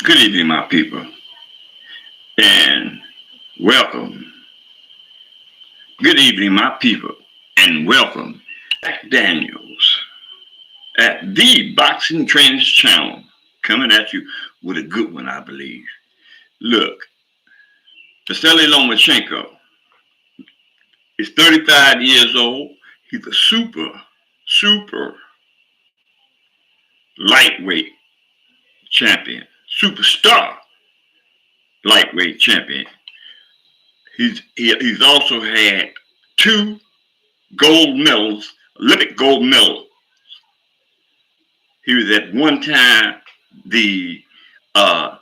Good evening, my people, and welcome. Good evening, my people, and welcome Jack Daniels at the Boxing Trends channel, coming at you with a good one, I believe. Look, Vasyl Lomachenko is 35 years old. He's a super lightweight champion, superstar lightweight champion. He's also had two gold medals, Olympic gold medals. He was at one time the uh,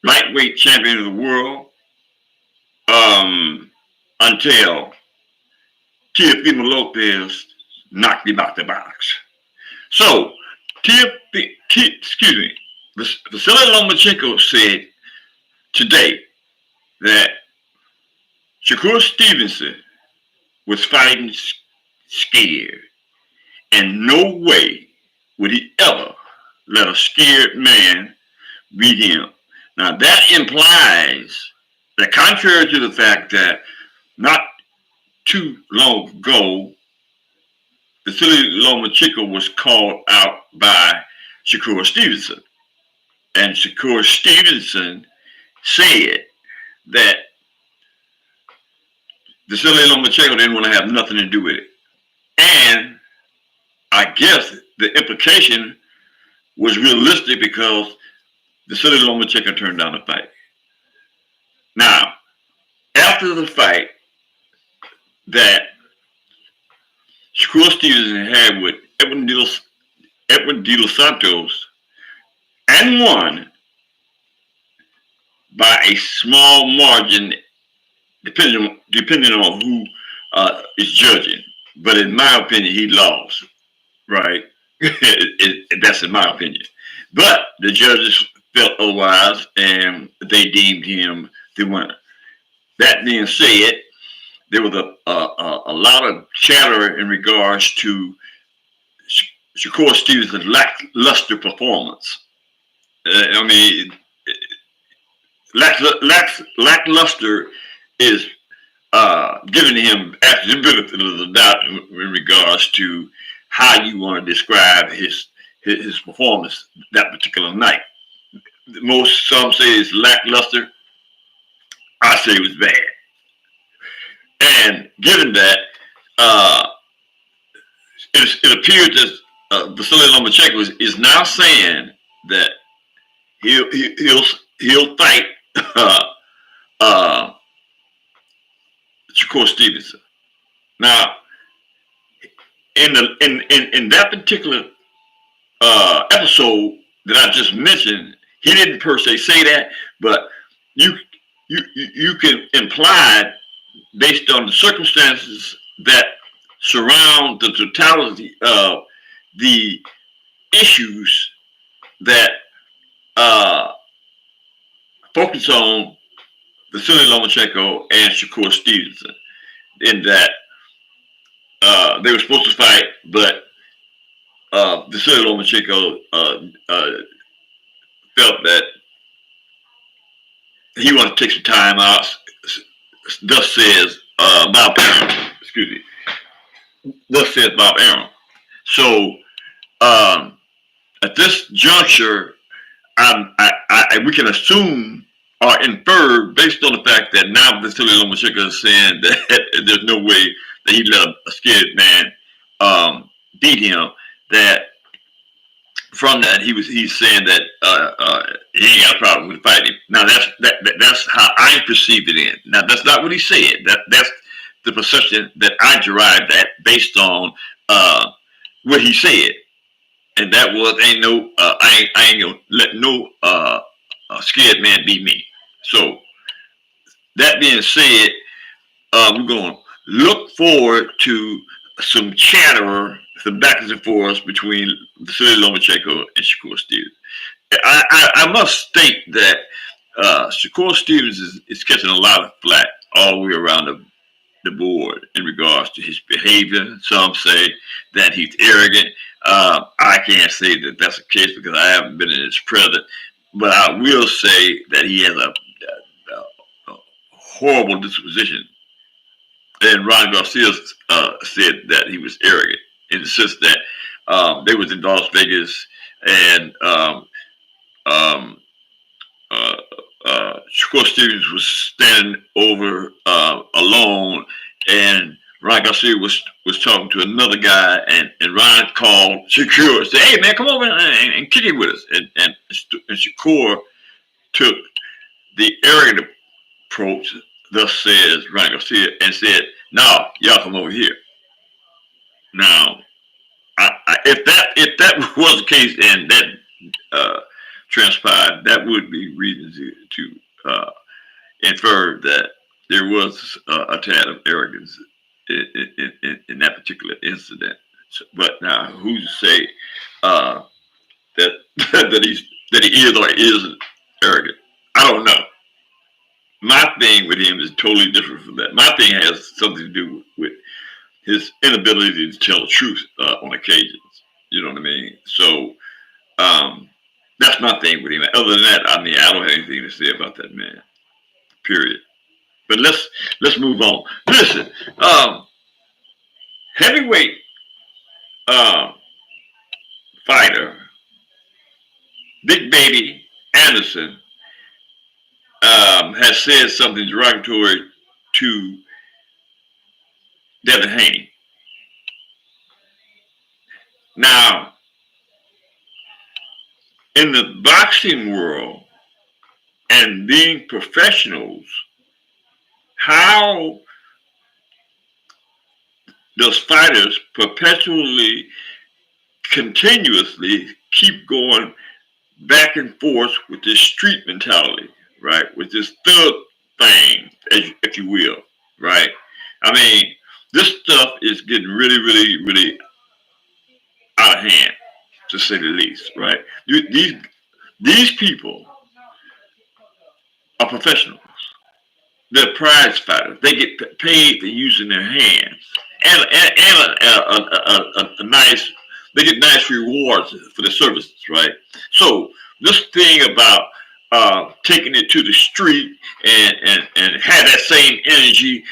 lightweight champion of the world until Teofimo Lopez knocked him out the box. So, Vasyl Lomachenko said today that Shakur Stevenson was fighting scared, and no way would he ever let a scared man beat him. Now that implies that, contrary to the fact that not too long ago, Vasyl Lomachenko was called out by Shakur Stevenson, and Shakur Stevenson said that Vasyl Lomachenko didn't want to have nothing to do with it. And I guess the implication was realistic because Vasyl Lomachenko turned down the fight. Now, after the fight that Shakur Stevenson had with Edwin Santos and won by a small margin, depending on who is judging. But in my opinion, he lost, right? That's in my opinion. But the judges felt otherwise, and they deemed him the winner. That being said, there was a lot of chatter in regards to Shakur Stevenson's lackluster performance. I mean, lackluster is giving him absolute benefit of the doubt in regards to how you want to describe his performance that particular night. Some say it's lackluster. I say it was bad. And given that, it appears that Vasyl Lomachenko is now saying that he'll fight Shakur Stevenson. Now, in that particular episode that I just mentioned, he didn't per se say that, but you can imply, based on the circumstances that surround the totality of the issues that focus on Vasyl Lomachenko and Shakur Stevenson, in that they were supposed to fight, but Vasyl Lomachenko felt that he wanted to take some time out. Thus says Bob Aaron. Excuse me. Thus says Bob Aaron. So at this juncture, we can assume or infer, based on the fact that now Vasyl Lomachenko is saying that there's no way that he let a scared man beat him, that from that he's saying that he ain't got a problem with fighting. Now that's how I perceived it in. Now that's not what he said. That's the perception that I derived at based on what he said, and that was I ain't gonna let no scared man beat me. So that being said, we're gonna look forward to some chatter, some back and forth between Vasyl Lomachenko and Shakur Stevenson. I must state that Shakur Stevenson is catching a lot of flack all the way around the board in regards to his behavior. Some say that he's arrogant. I can't say that that's the case because I haven't been in his presence. But I will say that he has a horrible disposition. And Ron Garcia said that he was arrogant in the sense that they was in Las Vegas and um, uh, Shakur Stevenson was standing over alone, and Ron Garcia was talking to another guy, and Ron called Shakur and said, "Hey man, come over and kick it with us." And Shakur took the arrogant approach, thus says Ron Garcia, and said, "No, y'all come over here." Now, if that was the case and that transpired, that would be reason to infer that there was a tad of arrogance in that particular incident. So, but now, who's to say that that he is or isn't arrogant? I don't know. My thing with him is totally different from that. My thing has something to do with his inability to tell the truth on occasions. You know what I mean? So that's my thing with him. Other than that, I mean, I don't have anything to say about that man. Period. But let's move on. Listen, heavyweight uh, fighter Big Baby Anderson has said something derogatory to Devin Haney. Now, in the boxing world and being professionals, how does fighters perpetually, continuously keep going back and forth with this street mentality, right? With this thug thing, if you will, right? I mean, this stuff is getting really, really, really out of hand, to say the least, right? These people are professionals. They're prize fighters. They get paid for using their hands, and a nice. They get nice rewards for their services, right? So this thing about taking it to the street and have that same energy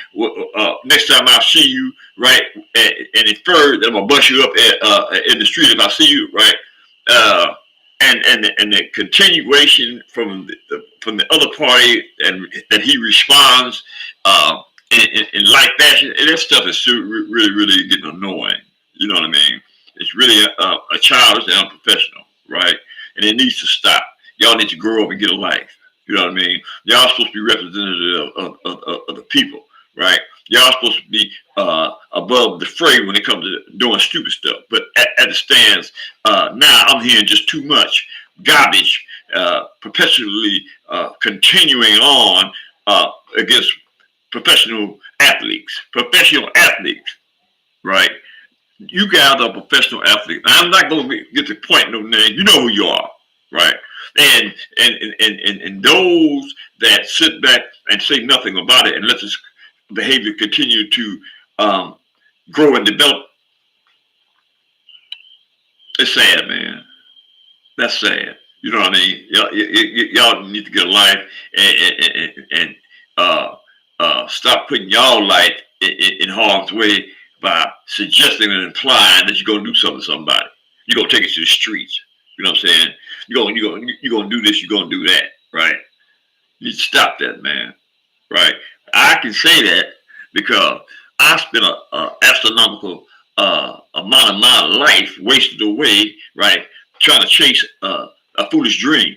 next time I see you, right? And infer that I'm gonna bust you up in the street if I see you, right? Uh, and the continuation from the other party and that he responds in like fashion, and that stuff is really really getting annoying. You know what I mean? It's really a childish and unprofessional, right? And it needs to stop. Y'all need to grow up and get a life. You know what I mean? Y'all supposed to be representative of the people, right? Y'all supposed to be above the fray when it comes to doing stupid stuff. But at the stands, now I'm hearing just too much garbage, perpetually continuing on against professional athletes. Professional athletes, right? You guys are professional athletes. I'm not going to get to point no name. You know who you are, right? And those that sit back and say nothing about it and let this behavior continue to grow and develop, it's sad, man. That's sad. You know what I mean? Y'all need to get a life and stop putting y'all life in harm's way by suggesting and implying that you're gonna do something to somebody. You're gonna take it to the streets. You know what I'm saying? You're gonna do this. You're gonna do that, right? You need to stop that, man. Right? I can say that because I spent a astronomical amount of my life wasted away, right, trying to chase a foolish dream,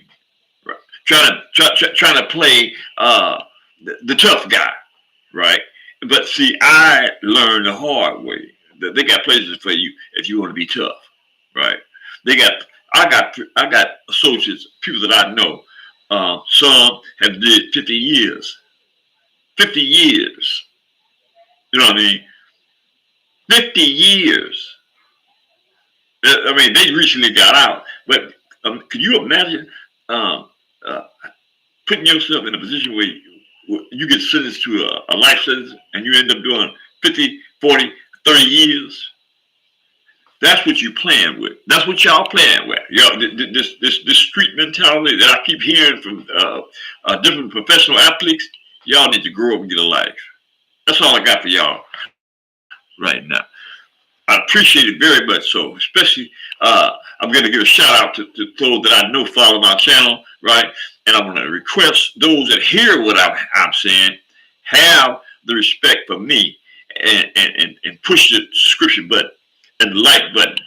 right? Trying to play the tough guy, right? But see, I learned the hard way that they got places for you if you want to be tough, right? They got, I got associates, people that I know. Some have did 50 years, 50 years. You know what I mean? 50 years. I mean, they recently got out, but can you imagine um, uh, putting yourself in a position where you get sentenced to a life sentence and you end up doing 50, 40, 30 years? That's what you're playing with. That's what y'all playing with. Y'all, this street mentality that I keep hearing from different professional athletes. Y'all need to grow up and get a life. That's all I got for y'all right now. I appreciate it very much. So, especially, I'm going to give a shout out to those that I know follow my channel, right? And I'm going to request those that hear what I'm saying have the respect for me and push the subscription button and the like button.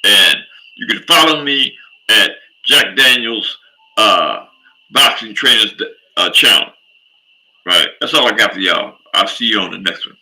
And you can follow me at Jack Daniels Boxing Trainers channel. Right. That's all I got for y'all. I'll see you on the next one.